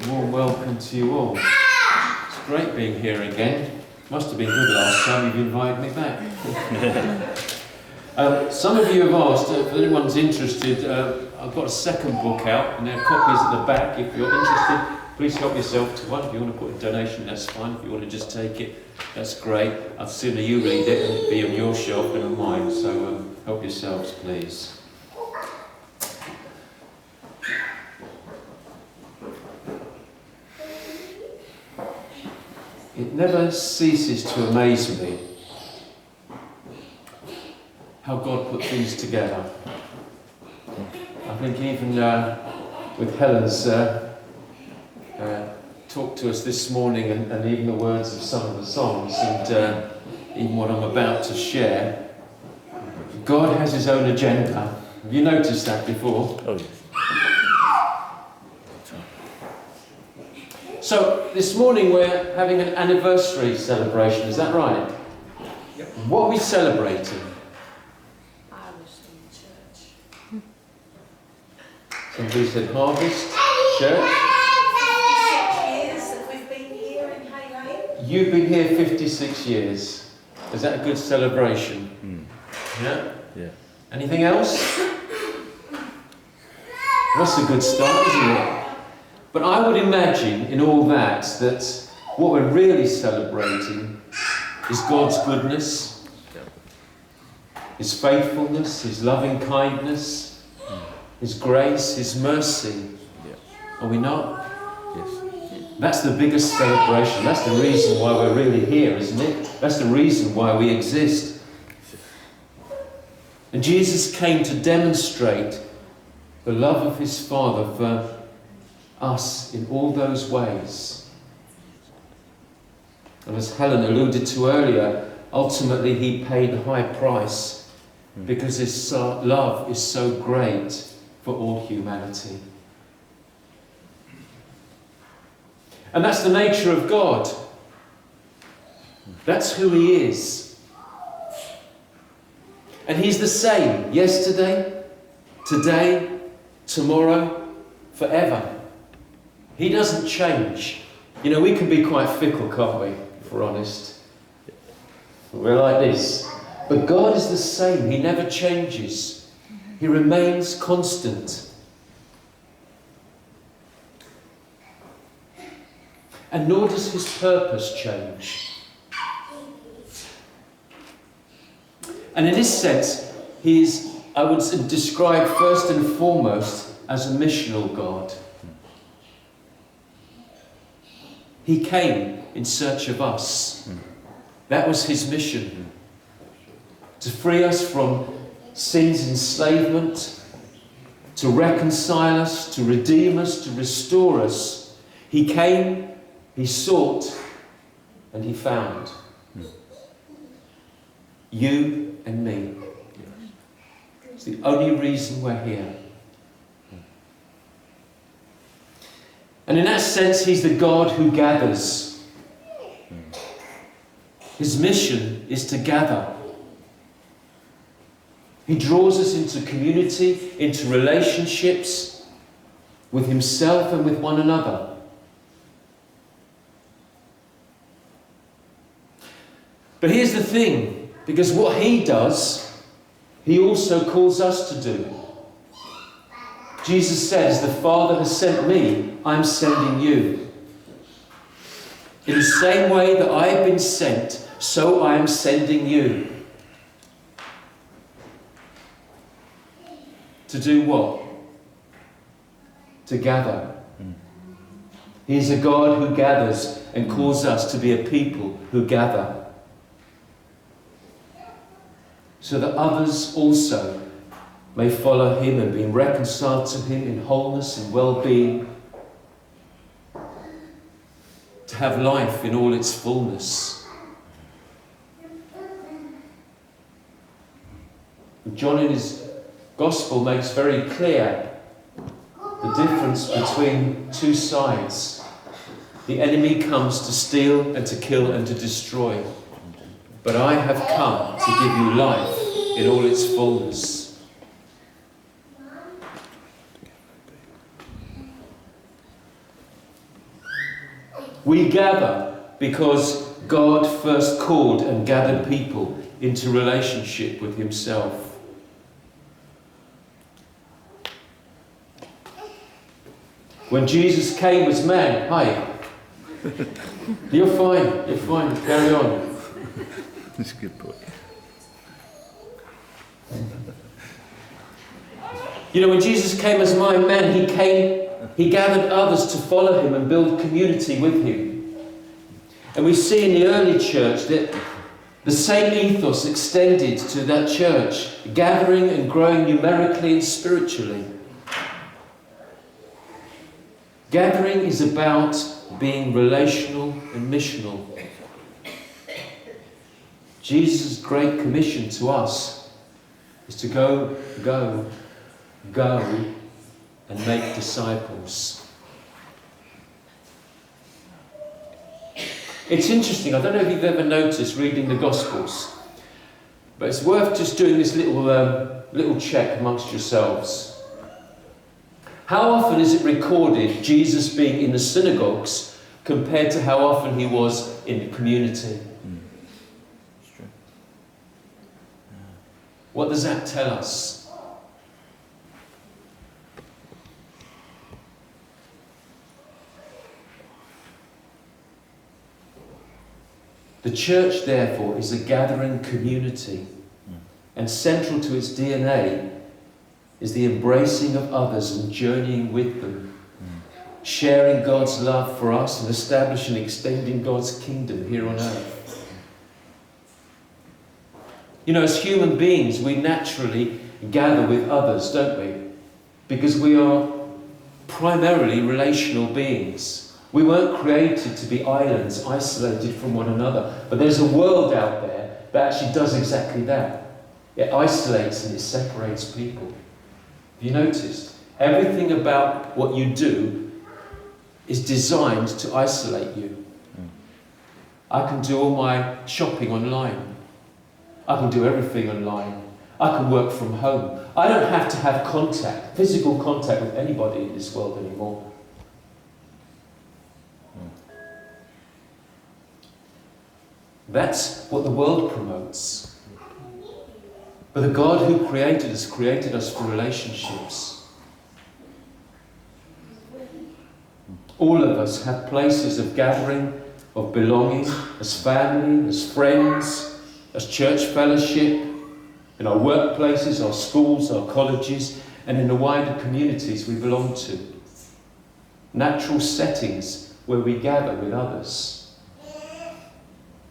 warm welcome to you all. It's great being here again. Must have been good last time you've invited me back. Some of you have asked, if anyone's interested, I've got a second book out and there are copies at the back. If you're interested, please help yourself to one. If you want to put a donation, that's fine. If you want to just take it, that's great. I'd sooner you read it and it be on your shelf than on mine, so help yourselves, please. It never ceases to amaze me how God put things together. I think even with Helen's talk to us this morning and even the words of some of the songs and even what I'm about to share, God has his own agenda. Have you noticed that before? Oh, yes. So, this morning we're having an anniversary celebration, is that right? Yep. What are we celebrating? Harvest in church. Somebody said harvest, church. 56 years that we've been here in Hay Lane. You've been here 56 years. Is that a good celebration? Yeah? Yeah. Anything else? That's a good start, isn't it? But I would imagine in all that what we're really celebrating is God's goodness, his faithfulness, his loving kindness, his grace, his mercy. Are we not? Yes. That's the biggest celebration. That's the reason why we're really here, isn't it? That's the reason why we exist. And Jesus came to demonstrate the love of his Father for us in all those ways. And as Helen alluded to earlier, ultimately he paid the high price because his love is so great for all humanity. And that's the nature of God. That's who he is. And he's the same yesterday, today, tomorrow, forever. He doesn't change. You know, we can be quite fickle, can't we, if we're honest? We're like this. But God is the same. He never changes. He remains constant. And nor does his purpose change. And in this sense, he is, I would describe first and foremost as a missional God. He came in search of us. That was his mission. To free us from sin's enslavement, to reconcile us, to redeem us, to restore us. He came, he sought, and he found. You and me. It's the only reason we're here. And in that sense, he's the God who gathers. His mission is to gather. He draws us into community, into relationships with himself and with one another. But here's the thing, because what he does, he also calls us to do. Jesus says, the Father has sent me, I'm sending you. In the same way that I have been sent, so I am sending you. To do what? To gather. He is a God who gathers and calls us to be a people who gather. So that others also may follow him and be reconciled to him in wholeness and well-being, to have life in all its fullness. John in his Gospel makes very clear the difference between two sides. The enemy comes to steal and to kill and to destroy. But I have come to give you life in all its fullness. We gather because God first called and gathered people into relationship with himself. When Jesus came as man, hi. You're fine, carry on. That's a good boy. You know, when Jesus came as my man, he gathered others to follow him and build community with him. And we see in the early church that the same ethos extended to that church, gathering and growing numerically and spiritually. Gathering is about being relational and missional. Jesus' great commission to us is to go and make disciples. It's interesting, I don't know if you've ever noticed reading the Gospels, but it's worth just doing this little check amongst yourselves. How often is it recorded Jesus being in the synagogues compared to how often he was in the community? It's true. What does that tell us? The church, therefore, is a gathering community, and central to its DNA is the embracing of others and journeying with them, sharing God's love for us and establishing and extending God's kingdom here on earth. You know, as human beings, we naturally gather with others, don't we? Because we are primarily relational beings. We weren't created to be islands, isolated from one another. But there's a world out there that actually does exactly that. It isolates and it separates people. Have you noticed? Everything about what you do is designed to isolate you. I can do all my shopping online. I can do everything online. I can work from home. I don't have to have contact, physical contact with anybody in this world anymore. That's what the world promotes. But the God who created us for relationships. All of us have places of gathering, of belonging, as family, as friends, as church fellowship, in our workplaces, our schools, our colleges, and in the wider communities we belong to. Natural settings where we gather with others.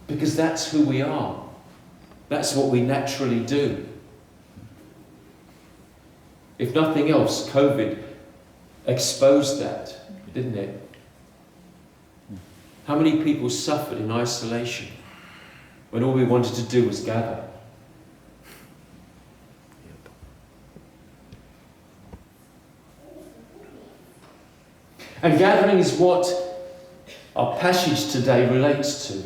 Because that's who we are. That's what we naturally do. If nothing else, COVID exposed that, didn't it? How many people suffered in isolation when all we wanted to do was gather? And gathering is what our passage today relates to.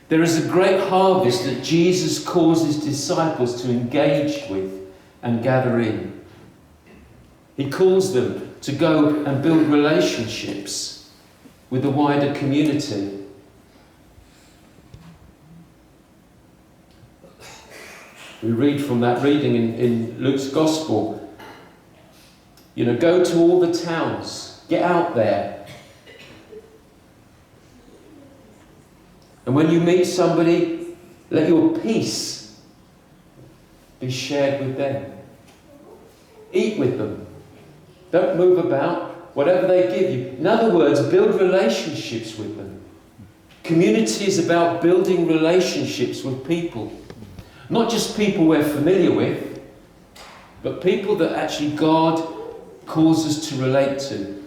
There is a great harvest that Jesus calls his disciples to engage with and gather in. He calls them to go and build relationships with the wider community. We read from that reading in Luke's Gospel. You know, go to all the towns, get out there. And when you meet somebody, let your peace be shared with them. Eat with them. Don't move about, whatever they give you. In other words, build relationships with them. Community is about building relationships with people. Not just people we're familiar with, but people that actually God calls us to relate to.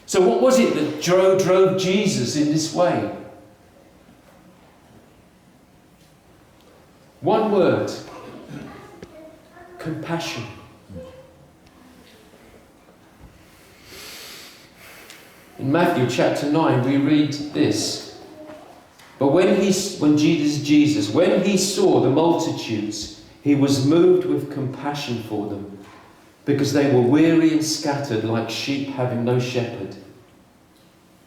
So what was it that drove Jesus in this way? One word: compassion. In Matthew chapter 9 we read this. But when Jesus saw the multitudes, he was moved with compassion for them, because they were weary and scattered like sheep having no shepherd.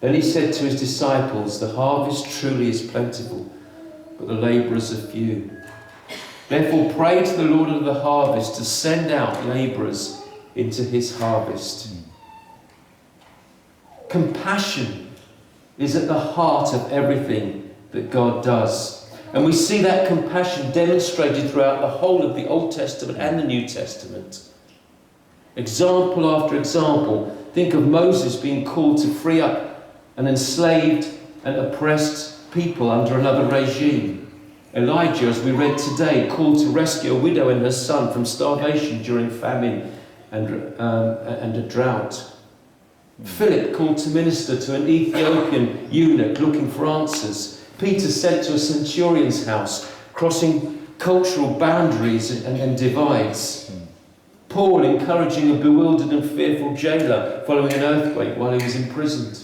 Then he said to his disciples, "The harvest truly is plentiful, but the labourers are few. Therefore pray to the Lord of the harvest to send out labourers into his harvest." Compassion is at the heart of everything that God does. And we see that compassion demonstrated throughout the whole of the Old Testament and the New Testament. Example after example. Think of Moses being called to free up an enslaved and oppressed people under another regime. Elijah, as we read today, called to rescue a widow and her son from starvation during famine and a drought. Philip called to minister to an Ethiopian eunuch looking for answers. Peter sent to a centurion's house, crossing cultural boundaries and divides. Paul encouraging a bewildered and fearful jailer following an earthquake while he was imprisoned.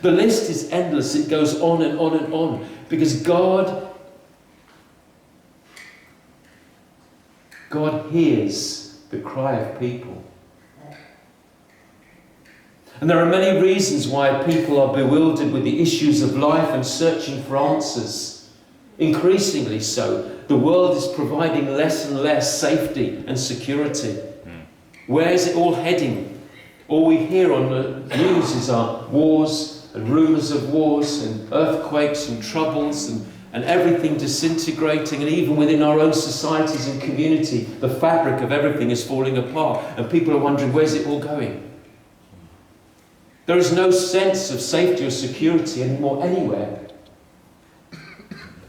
The list is endless. It goes on and on and on, because God hears the cry of people. And there are many reasons why people are bewildered with the issues of life and searching for answers. Increasingly so, the world is providing less and less safety and security. Where is it all heading? All we hear on the news are wars and rumours of wars and earthquakes and troubles and everything disintegrating, and even within our own societies and community, the fabric of everything is falling apart, and people are wondering, where's it all going? There is no sense of safety or security anymore anywhere.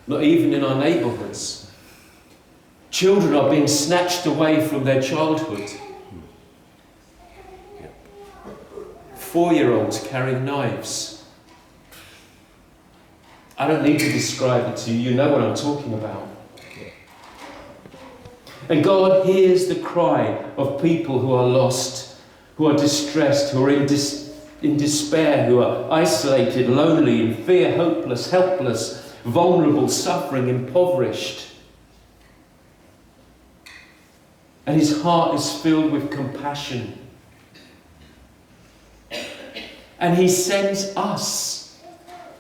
Not even in our neighbourhoods. Children are being snatched away from their childhood. 4-year-olds carrying knives. I don't need to describe it to you. You know what I'm talking about. And God hears the cry of people who are lost, who are distressed, who are in despair, who are isolated, lonely, in fear, hopeless, helpless, vulnerable, suffering, impoverished. And his heart is filled with compassion. And he sends us,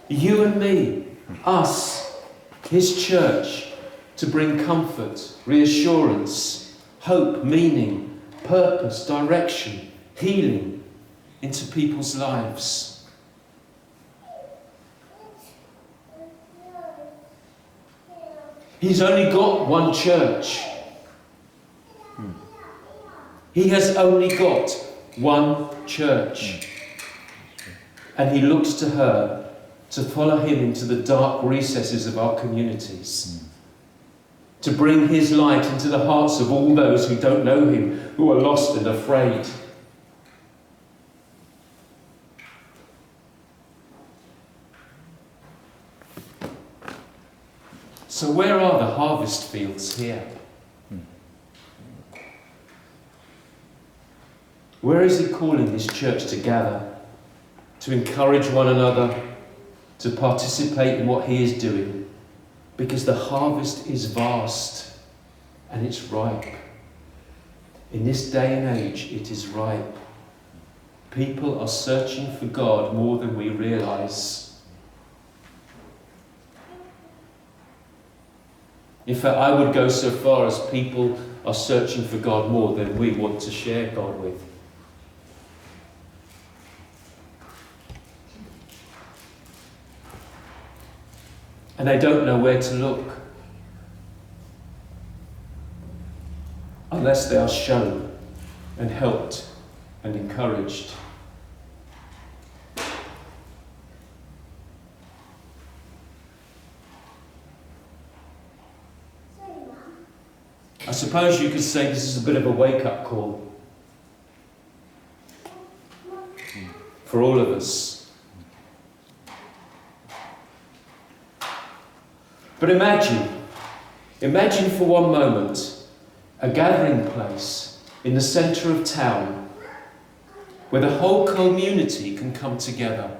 you and me, us, his church, to bring comfort, reassurance, hope, meaning, purpose, direction, healing into people's lives. He's only got one church. He has only got one church. And he looks to her to follow him into the dark recesses of our communities. To bring his light into the hearts of all those who don't know him, who are lost and afraid. So where are the harvest fields here? Where is he calling his church to gather, to encourage one another, to participate in what he is doing? Because the harvest is vast and it's ripe. In this day and age, it is ripe. People are searching for God more than we realise. In fact, I would go so far as people are searching for God more than we want to share God with. And they don't know where to look unless they are shown and helped and encouraged. I suppose you could say this is a bit of a wake-up call for all of us. But imagine for one moment a gathering place in the centre of town where the whole community can come together.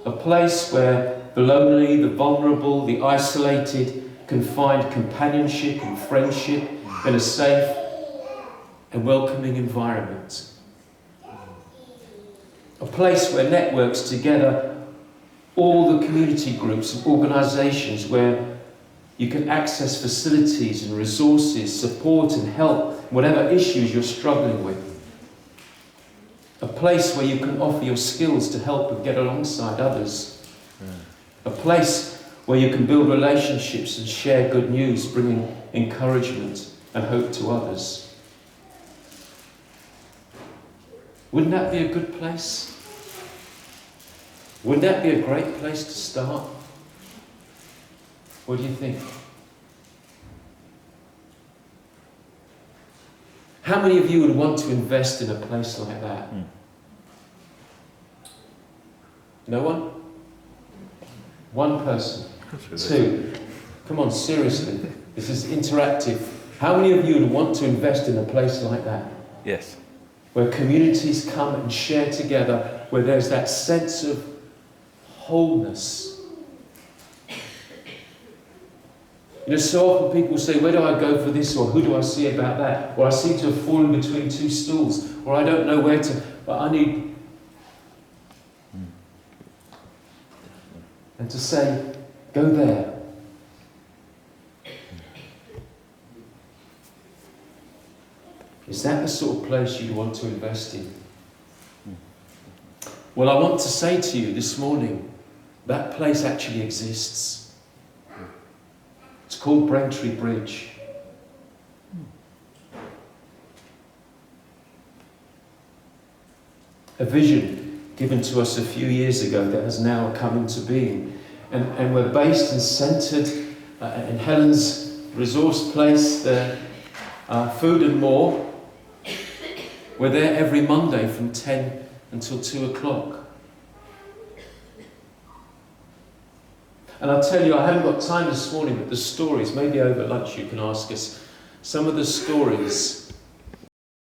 A place where the lonely, the vulnerable, the isolated can find companionship and friendship in a safe and welcoming environment. A place where networks together all the community groups and organisations where you can access facilities and resources, support and help, whatever issues you're struggling with. A place where you can offer your skills to help and get alongside others. A place where you can build relationships and share good news, bringing encouragement and hope to others. Wouldn't that be a good place? Wouldn't that be a great place to start? What do you think? How many of you would want to invest in a place like that? No one? One person? Two? Come on, seriously. This is interactive. How many of you would want to invest in a place like that? Yes. Where communities come and share together, where there's that sense of wholeness. You know, so often people say, where do I go for this, or who do I see about that? Or I seem to have fallen between two stools, or I don't know where to, but I need... And to say, go there. Is that the sort of place you'd want to invest in? Well, I want to say to you this morning, that place actually exists. It's called Braintree Bridge. A vision given to us a few years ago that has now come into being. And we're based and centred in Helen's resource place, the Food and More. We're there every Monday from 10 until 2 o'clock. And I'll tell you, I haven't got time this morning, but the stories, maybe over lunch you can ask us, some of the stories